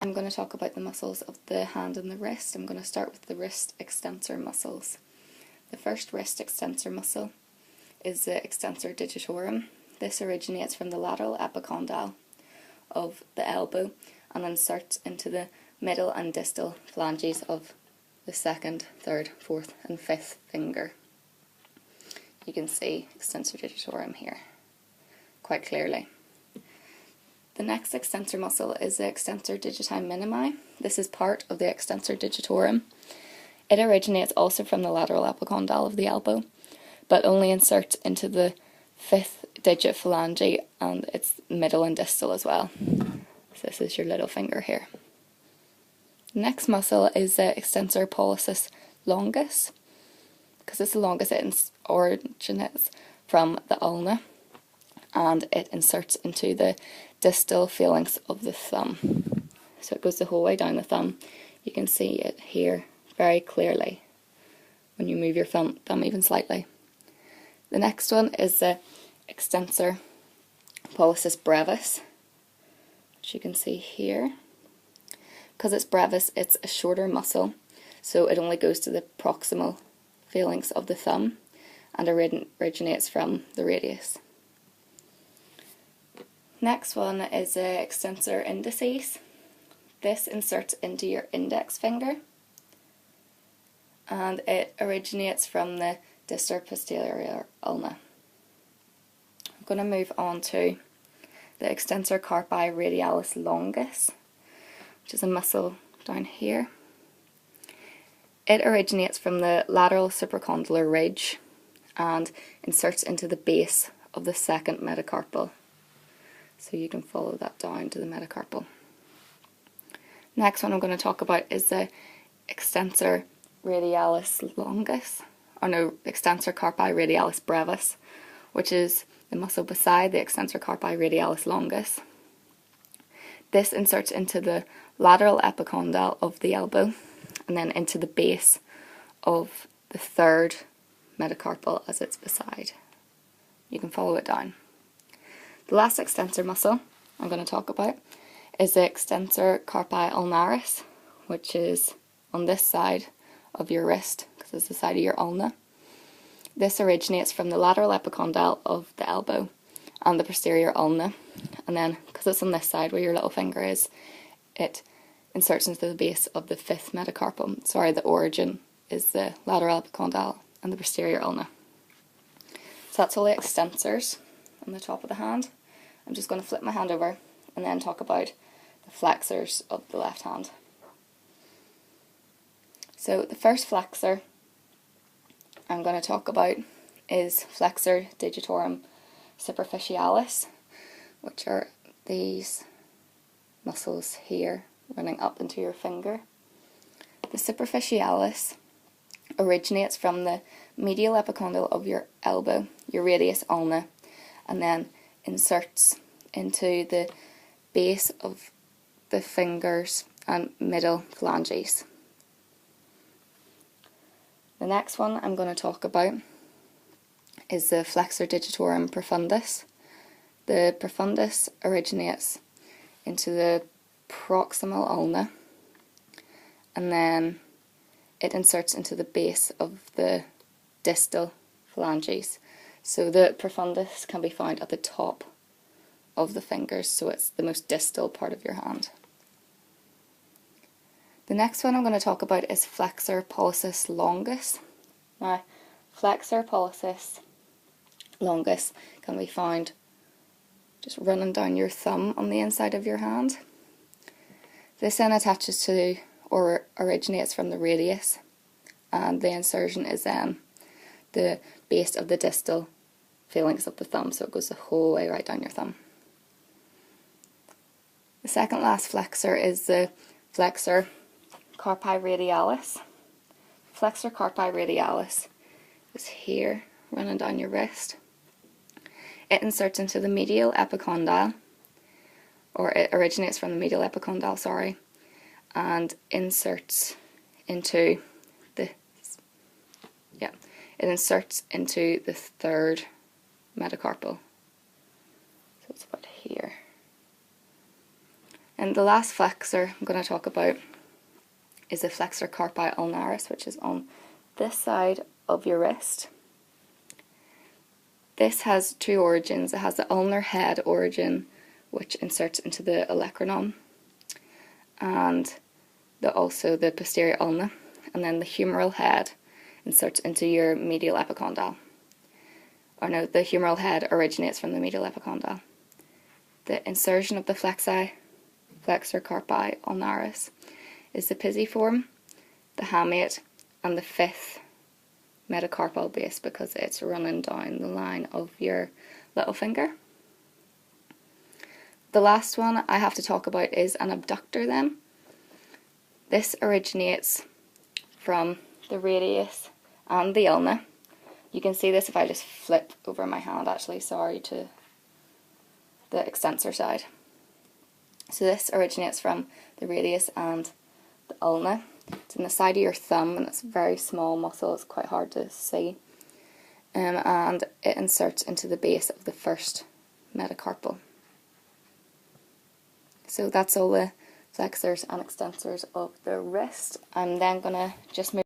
I'm going to talk about the muscles of the hand and the wrist. I'm going to start with the wrist extensor muscles. The first wrist extensor muscle is the extensor digitorum. This originates from the lateral epicondyle of the elbow and inserts into the middle and distal phalanges of the second, third, fourth and fifth finger. You can see extensor digitorum here quite clearly. The next extensor muscle is the extensor digiti minimi. This is part of the extensor digitorum. It originates also from the lateral epicondyle of the elbow, but only inserts into the fifth digit phalange and it's middle and distal as well. So this is your little finger here. The next muscle is the extensor pollicis longus. Because it's the longest, it originates from the ulna and it inserts into the distal phalanx of the thumb. So it goes the whole way down the thumb. You can see it here very clearly when you move your thumb even slightly. The next one is the extensor pollicis brevis, which you can see here. Because it's brevis, it's a shorter muscle, so it only goes to the proximal phalanx of the thumb and originates from the radius. Next one is the extensor indicis. This inserts into your index finger and it originates from the distal posterior ulna. I'm going to move on to the extensor carpi radialis longus, which is a muscle down here. It originates from the lateral supracondylar ridge and inserts into the base of the second metacarpal. So you can follow that down to the metacarpal. Next one I'm going to talk about is the extensor radialis longus, extensor carpi radialis brevis, which is the muscle beside the extensor carpi radialis longus. This inserts into the lateral epicondyle of the elbow and then into the base of the third metacarpal as it's beside. You can follow it down. The last extensor muscle I'm going to talk about is the extensor carpi ulnaris, which is on this side of your wrist, because it's the side of your ulna. This originates from the lateral epicondyle of the elbow and the posterior ulna, and then, because it's on this side where your little finger is, it inserts into the base of the fifth metacarpal. Sorry, the origin is the lateral epicondyle and the posterior ulna. So that's all the extensors on the top of the hand. I'm just going to flip my hand over and then talk about the flexors of the left hand. So the first flexor I'm going to talk about is flexor digitorum superficialis, which are these muscles here running up into your finger. The superficialis originates from the medial epicondyle of your elbow, your radius ulna, and then inserts into the base of the fingers and middle phalanges. The next one I'm going to talk about is the flexor digitorum profundus. The profundus originates into the proximal ulna and then it inserts into the base of the distal phalanges. So the profundus can be found at the top of the fingers, so it's the most distal part of your hand. The next one I'm going to talk about is flexor pollicis longus. Now, flexor pollicis longus can be found just running down your thumb on the inside of your hand. This then attaches to or originates from the radius, and the insertion is then the base of the distal phalanx of the thumb, so it goes the whole way right down your thumb. The second last flexor is the flexor carpi radialis. Flexor carpi radialis is here, running down your wrist. It inserts into the medial epicondyle, or it originates from the medial epicondyle, sorry, and inserts into the, it inserts into the third metacarpal. So it's about here. And the last flexor I'm going to talk about is the flexor carpi ulnaris, which is on this side of your wrist. This has two origins. It has the ulnar head origin, which inserts into the olecranon, and also the posterior ulna, and then the humeral head inserts into your medial epicondyle. Or no, the humeral head originates from the medial epicondyle. The insertion of the flexor carpi ulnaris is the pisiform, the hamate, and the fifth metacarpal base, because it's running down the line of your little finger. The last one I have to talk about is an abductor then. This originates from the radius and the ulna. You can see this if I just flip over my hand, actually, sorry, to the extensor side. So this originates from the radius and the ulna. It's in the side of your thumb, and it's a very small muscle, it's quite hard to see. And it inserts into the base of the first metacarpal. So that's all the flexors and extensors of the wrist. I'm then going to just move